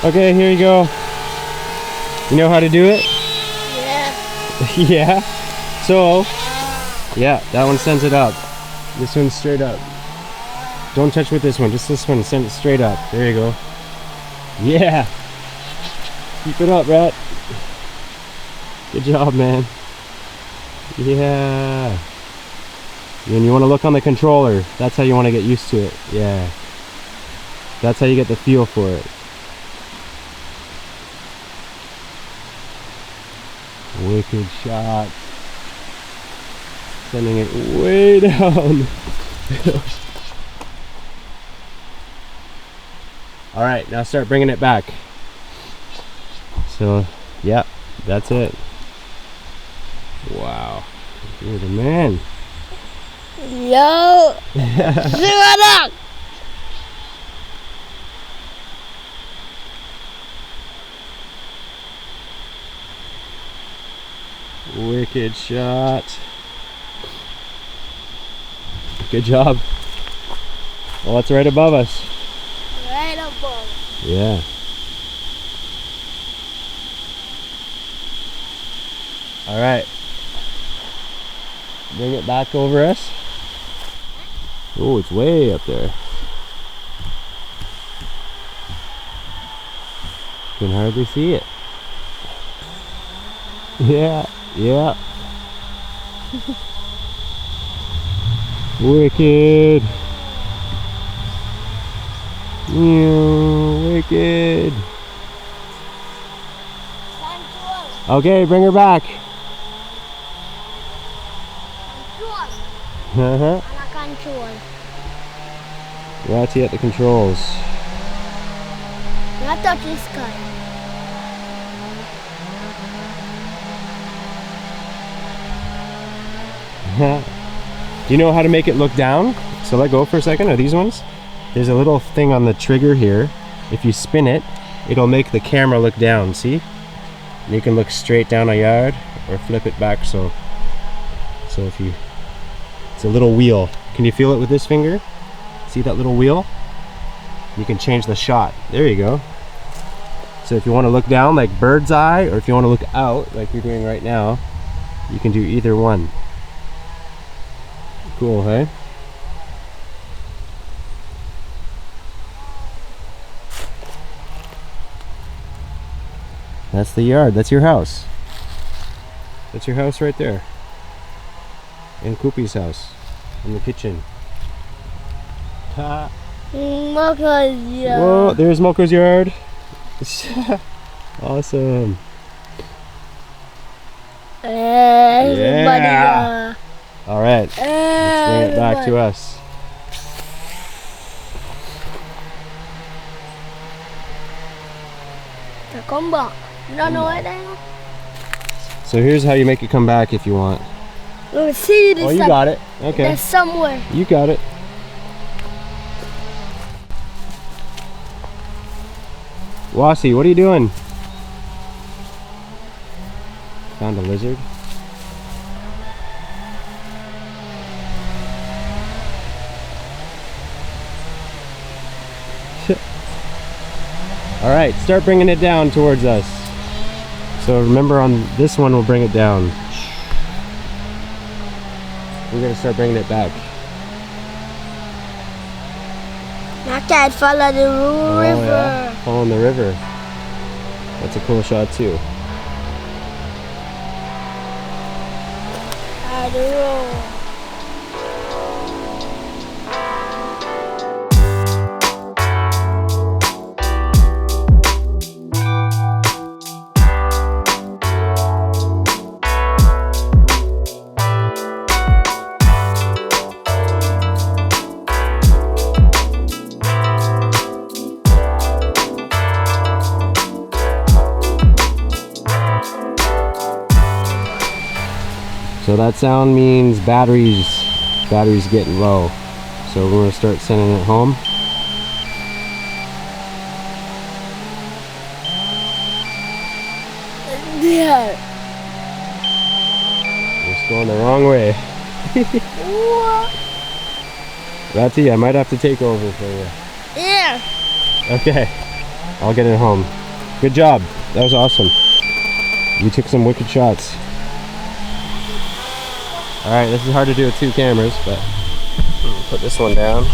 Okay, here you go. You know how to do it? Yeah. Yeah. So, yeah, that one sends it up. This one's straight up. Don't touch with this one, just this one. Send it straight up. There you go. Yeah. Keep it up, Rat. Good job, man. Yeah. And you want to look on the controller. That's how you want to get used to it. Yeah. That's how you get the feel for it. Wicked shot. Sending it way down. Alright, now start bringing it back. So, yeah, that's it. Wow. You're the man. Yo. Zero up. Wicked shot. Good job. Well, it's right above us. Right above. Yeah. All right. Bring it back over us. Oh, it's way up there. Can hardly see it. Yeah, yeah. Wicked. Wicked. Okay, bring her back. Control. Control. Ratty at the controls. Not touch the sky. Do you know how to make it look down? So let go for a second. Are these ones? There's a little thing on the trigger here. If you spin it, it'll make the camera look down. See? And you can look straight down a yard or flip it back. So if you, it's a little wheel. Can you feel it with this finger? See that little wheel? You can change the shot. There you go. So if you want to look down like bird's eye, or if you want to look out like you're doing right now, you can do either one. Cool, hey? That's the yard. That's your house. That's your house right there. And Koopie's house. In the kitchen. Ha! MOKKO's yard. Whoa, there's MOKKO's yard. Awesome. Yeah. All right. Let's bring it back to us. Come back. No, no, right there. So here's how you make it come back if you want. Let's see this. Oh, you got it. Okay. There's somewhere. You got it. Wasi, what are you doing? Found a lizard. All right, start bringing it down towards us. So remember, on this one we'll bring it down. We're gonna start bringing it back. I can't follow the river. Yeah. Following the river. That's a cool shot too. I don't know. So that sound means batteries getting low. So we're gonna start sending it home. Yeah. It's going the wrong way. What? Ratty, I might have to take over for you. Yeah. Okay. I'll get it home. Good job. That was awesome. You took some wicked shots. Alright, this is hard to do with 2 cameras, but put this one down.